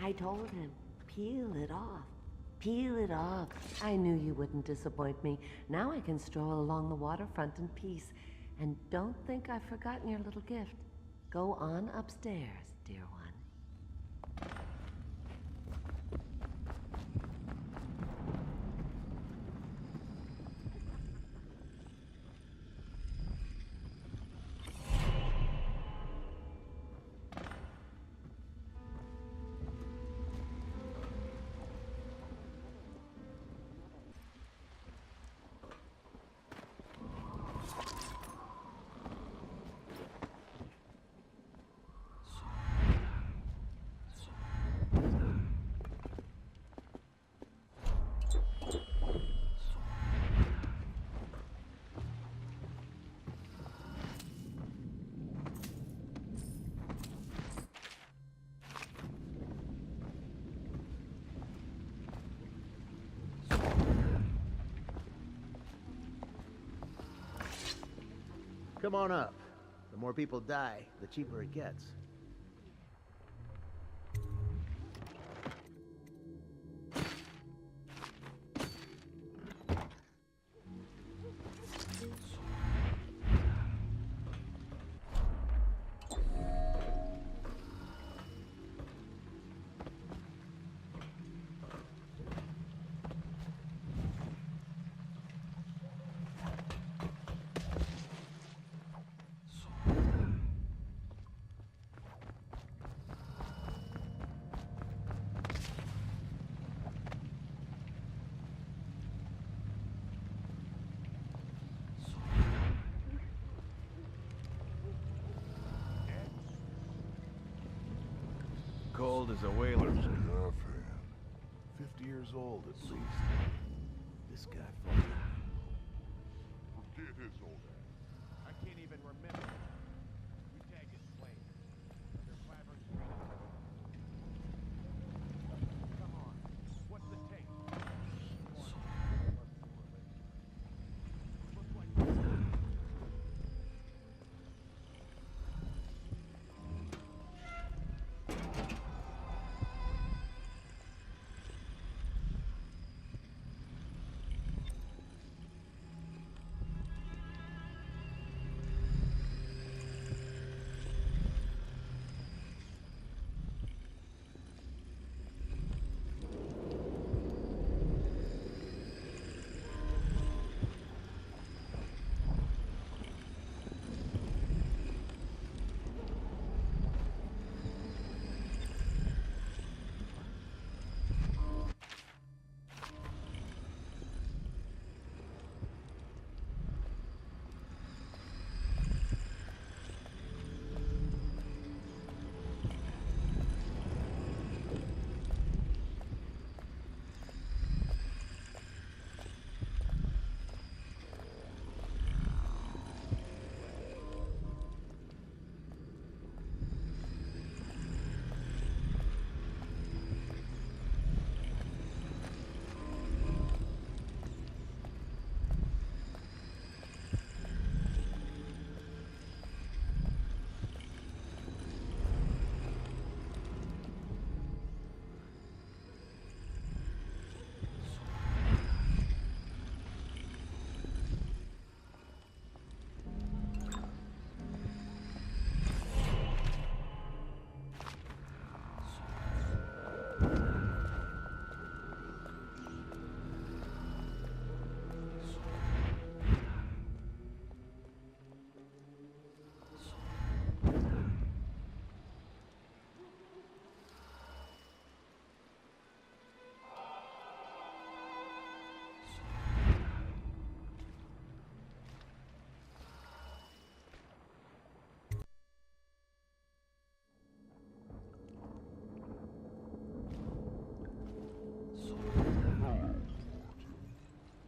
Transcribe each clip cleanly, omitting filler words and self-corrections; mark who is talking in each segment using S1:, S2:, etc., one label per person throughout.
S1: I told him, peel it off. Peel it off. I knew you wouldn't disappoint me. Now I can stroll along the waterfront in peace. And don't think I've forgotten your little gift. Go on upstairs, dear one.
S2: Come on up. The more people die, the cheaper it gets.
S3: Cold as a whaler.
S4: Tough hand. 50 years old at least.
S2: This guy fucking...
S4: Forget his old ass.
S5: I can't even remember. We tagged his plane. They're clavering straight up. Come on. What's the tape? Looks like...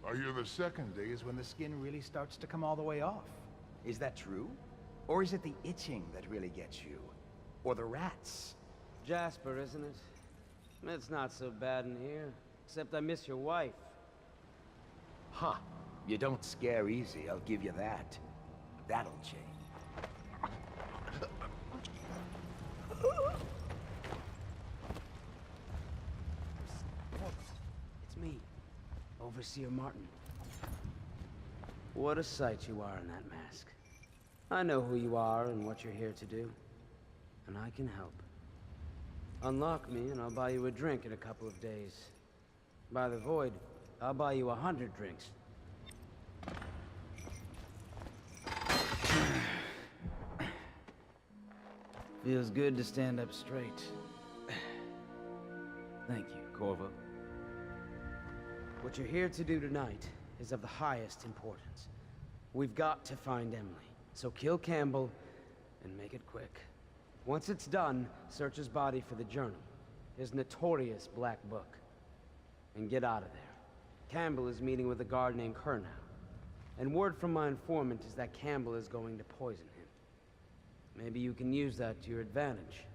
S4: I hear the second day is when the skin really starts to come all the way off.
S6: Is that true? Or is it the itching that really gets you? Or the rats?
S7: Jasper, isn't it? It's not so bad in here. Except I miss your wife.
S6: Huh. You don't scare easy, I'll give you that. That'll change.
S7: Overseer Martin. What a sight you are in that mask. I know who you are and what you're here to do. And I can help. Unlock me and I'll buy you a drink in a couple of days. By the Void, I'll buy you 100 drinks. Feels good to stand up straight. Thank you, Corvo. What you're here to do tonight is of the highest importance. We've got to find Emily, so kill Campbell and make it quick. Once it's done, search his body for the journal, his notorious black book, and get out of there. Campbell is meeting with a guard named Kernow, and word from my informant is that Campbell is going to poison him. Maybe you can use that to your advantage.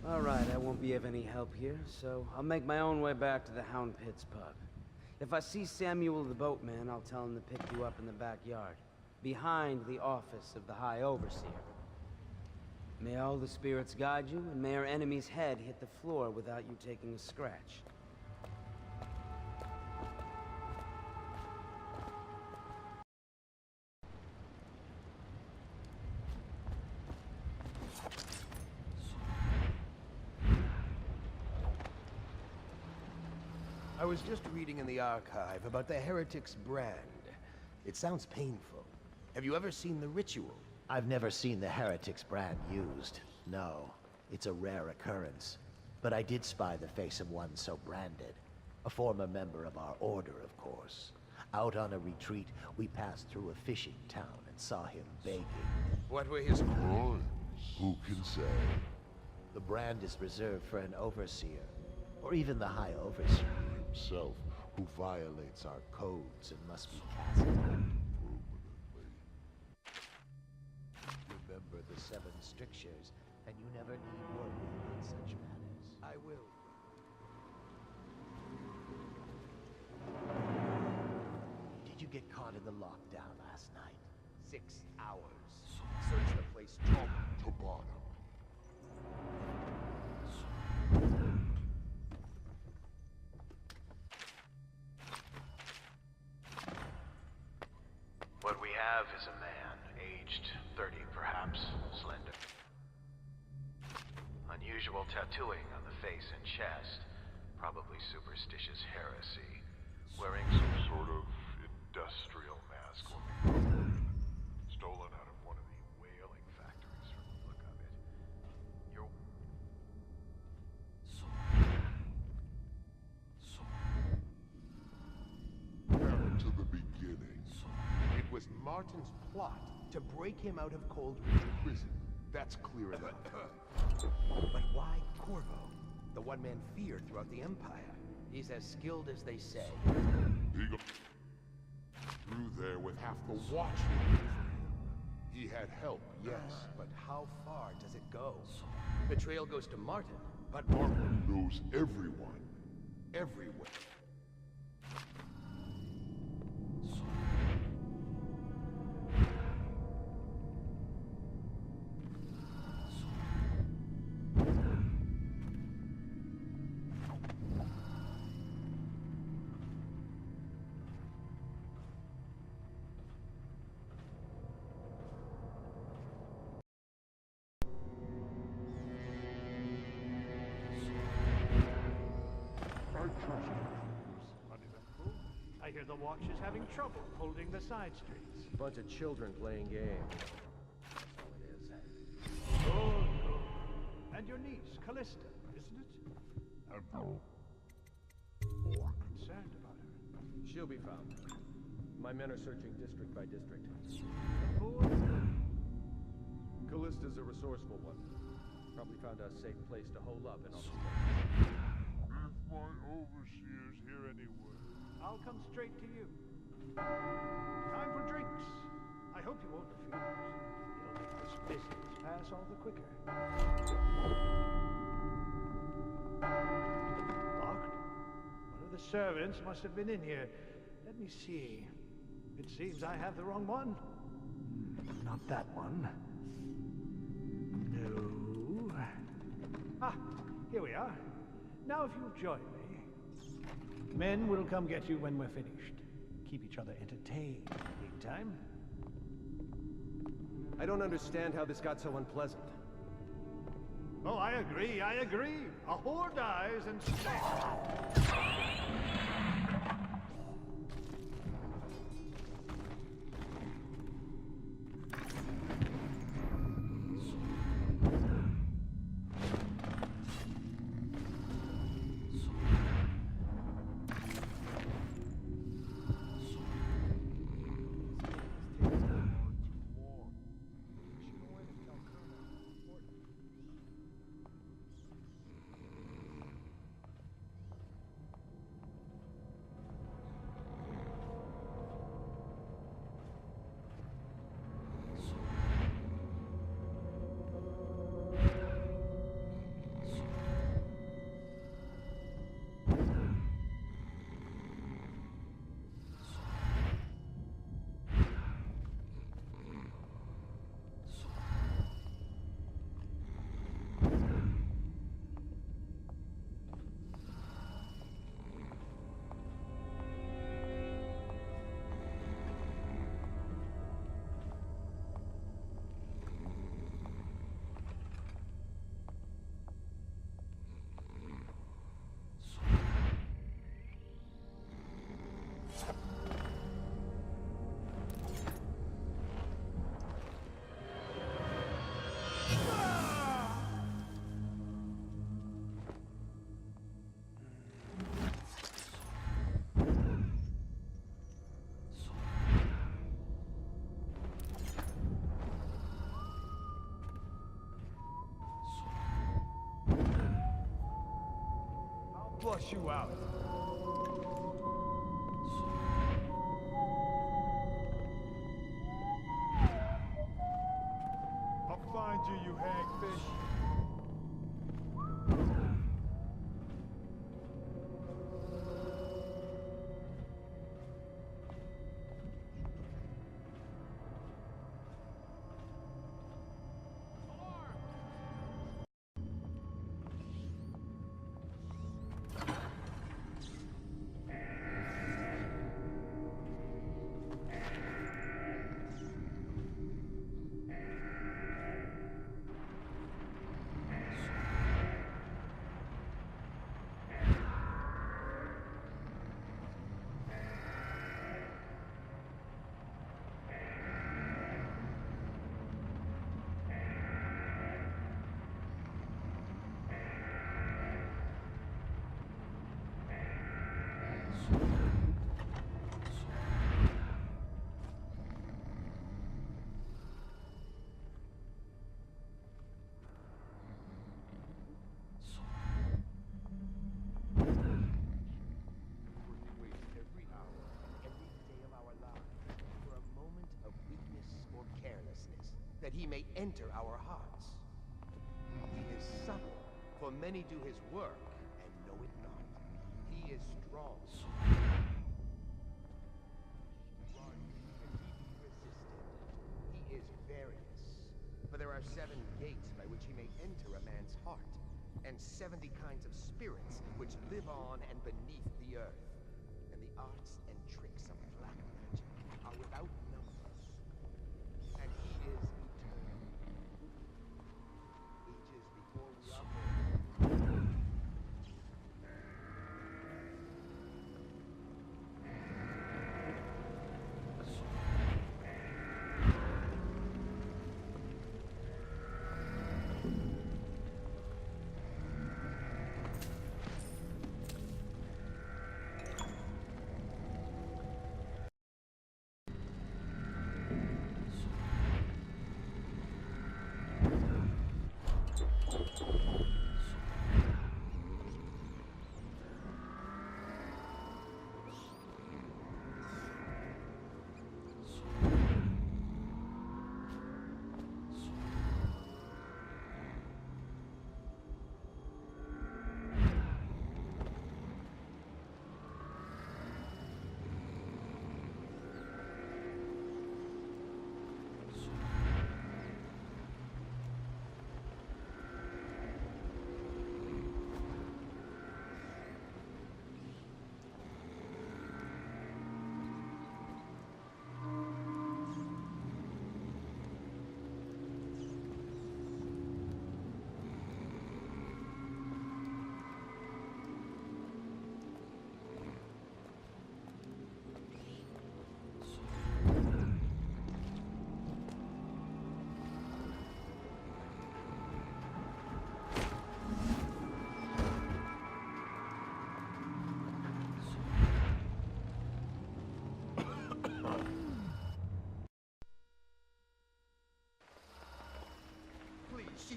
S7: All right, I won't be of any help here, so I'll make my own way back to the Hound Pits pub. If I see Samuel the boatman, I'll tell him to pick you up in the backyard, behind the office of the High Overseer. May all the spirits guide you, and may our enemy's head hit the floor without you taking a scratch.
S2: I was just reading in the archive about the Heretic's brand. It sounds painful. Have you ever seen the ritual?
S8: I've never seen the Heretic's brand used. No, it's a rare occurrence. But I did spy the face of one so branded. A former member of our order, of course. Out on a retreat, we passed through a fishing town and saw him begging.
S2: What were his
S9: crimes? Who can say?
S8: The brand is reserved for an overseer, or even the High Overseer
S9: Himself, who violates our
S8: codes and must be cast out.
S9: permanently.
S8: Remember the 7 strictures, and you never need worry about such matters.
S2: I will.
S8: Did you get caught in the lockdown last night?
S2: 6 hours. Search the place top
S9: To bottom.
S3: What we have is a man, aged 30 perhaps, slender. Unusual tattooing on the face and chest, probably superstitious heresy. Wearing
S9: Some sort of industrial mask will be probably stolen out of one of the whaling factories from the look of it. You're... Back to the beginning.
S2: It was Martin's plot to break him out of Cold River
S9: Prison. That's clear enough.
S2: But why Corvo? The one man feared throughout the Empire. He's as skilled as they say.
S9: He got through there with half the watch waiting for him. He had help, yes,
S2: But how far does it go? The trail goes to Martin, but
S9: Martin knows everyone. Everywhere.
S5: I hear the Watch is having trouble holding the side streets.
S2: bunch of children playing games. That's all it is.
S5: Oh, no. And your niece, Callista, isn't it? More concerned about her.
S2: She'll be found. My men are searching district by district.
S5: The poor
S2: Callista's a resourceful one. Probably found a safe place to hole up in all this.
S9: If my overseer's here anyway.
S5: I'll come straight to you. Time for drinks. I hope you won't refuse. It'll make this business pass all the quicker. Locked? One of the servants must have been in here. Let me see. It seems I have the wrong one. Not that one. No. Ah, here we are. Now if you'll join me. Men will come get you when we're finished. Keep each other entertained, big time.
S10: I don't understand how this got so unpleasant.
S5: Oh, I agree. A whore dies and...
S10: Flush you out.
S9: I'll find you, you hagfish.
S2: That he may enter our hearts. He is subtle, for many do his work and know it not. He is strong. And he be resisted. He is various. For there are 7 gates by which he may enter a man's heart, and 70 kinds of spirits which live on and beneath the earth. And the arts and tricks of black magic are without number. And he is ages before we are born.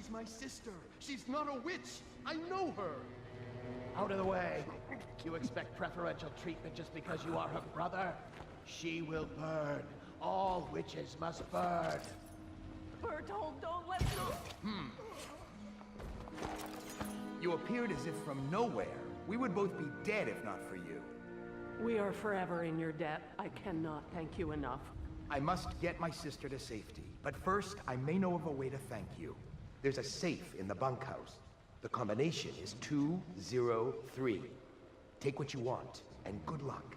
S2: She's my sister. She's not a witch. I know her.
S8: Out of the way. You expect preferential treatment just because you are her brother? She will burn. All witches must burn.
S1: Bertold, don't let me...
S4: You appeared as if from nowhere. We would both be dead if not for you.
S11: We are forever in your debt. I cannot thank you enough.
S4: I must get my sister to safety. But first, I may know of a way to thank you.
S2: There's a safe in the bunkhouse. The combination is 203. Take what you want, and good luck.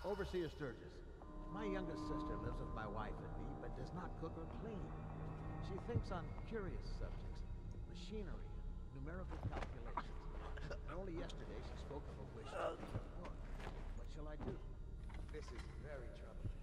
S12: Overseer Sturgis, my youngest sister lives with my wife and me, but does not cook or clean. She thinks on curious subjects, machinery, and numerical calculations. And only yesterday she spoke of a wish to be a cook. What shall I do?
S2: This is very troubling.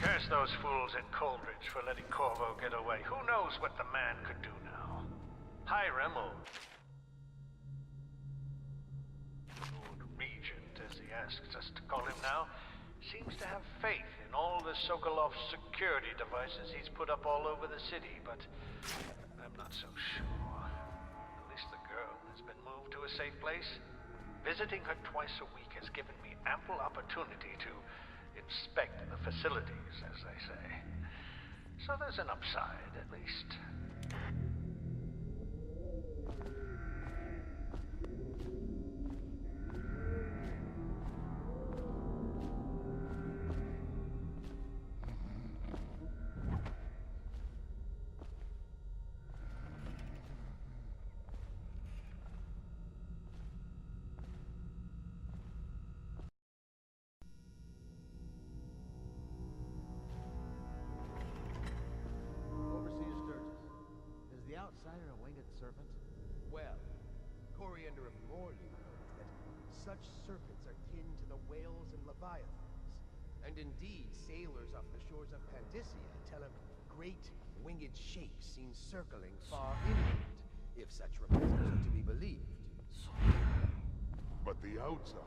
S3: Curse those fools in Coldridge for letting Corvo get away. Who knows what the man could do now? Hiram, or Lord Regent, as he asks us to call him now, seems to have faith in all the Sokolov's security devices he's put up all over the city, but I'm not so sure. At least the girl has been moved to a safe place. Visiting her twice a week has given me ample opportunity to inspect the facilities, as they say. So there's an upside, at least.
S12: Outsider a winged serpent?
S2: Well, Coriander of Morley notes that such serpents are kin to the whales and leviathans. And indeed, sailors off the shores of Pandysia tell of great winged shapes seen circling far inland, if such reports are to be believed.
S9: But the outside...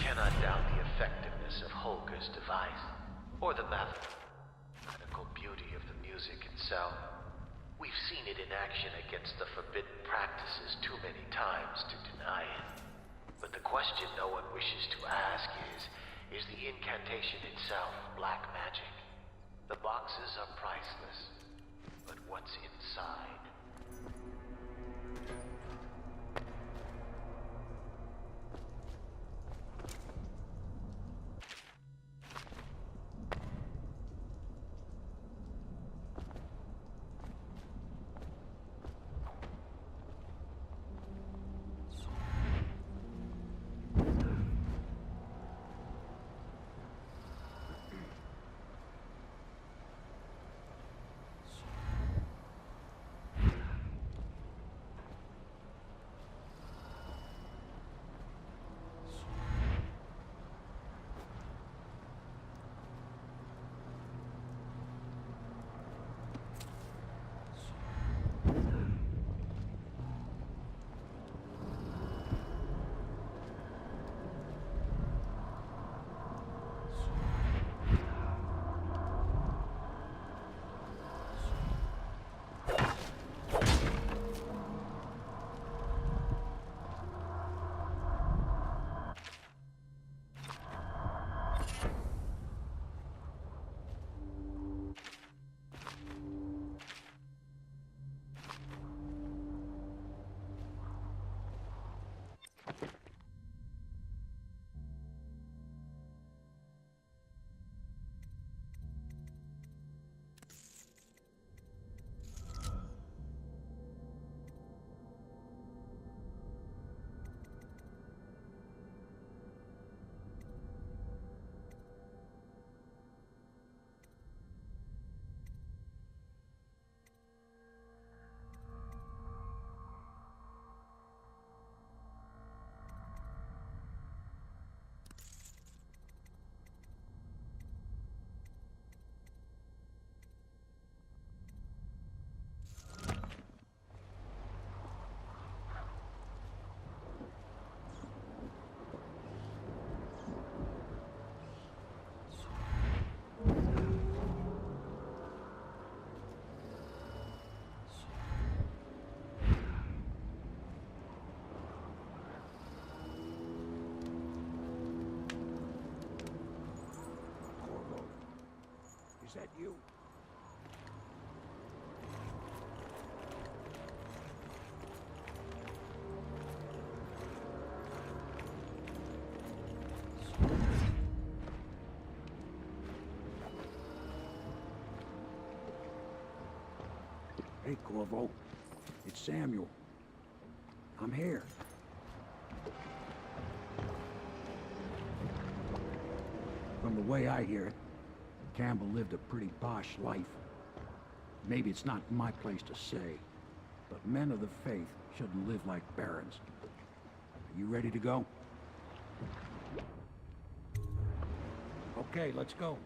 S13: Cannot doubt the effectiveness of Holger's device, or the mathematical beauty of the music itself. We've seen it in action against the forbidden practices too many times to deny it. But the question no one wishes to ask is the incantation itself black magic? The boxes are priceless, but what's inside?
S14: Is that you? Hey, Corvo. It's Samuel. I'm here. From the way I hear it, Campbell lived a pretty posh life. Maybe it's not my place to say, but men of the faith shouldn't live like barons. Are you ready to go? Okay, let's go.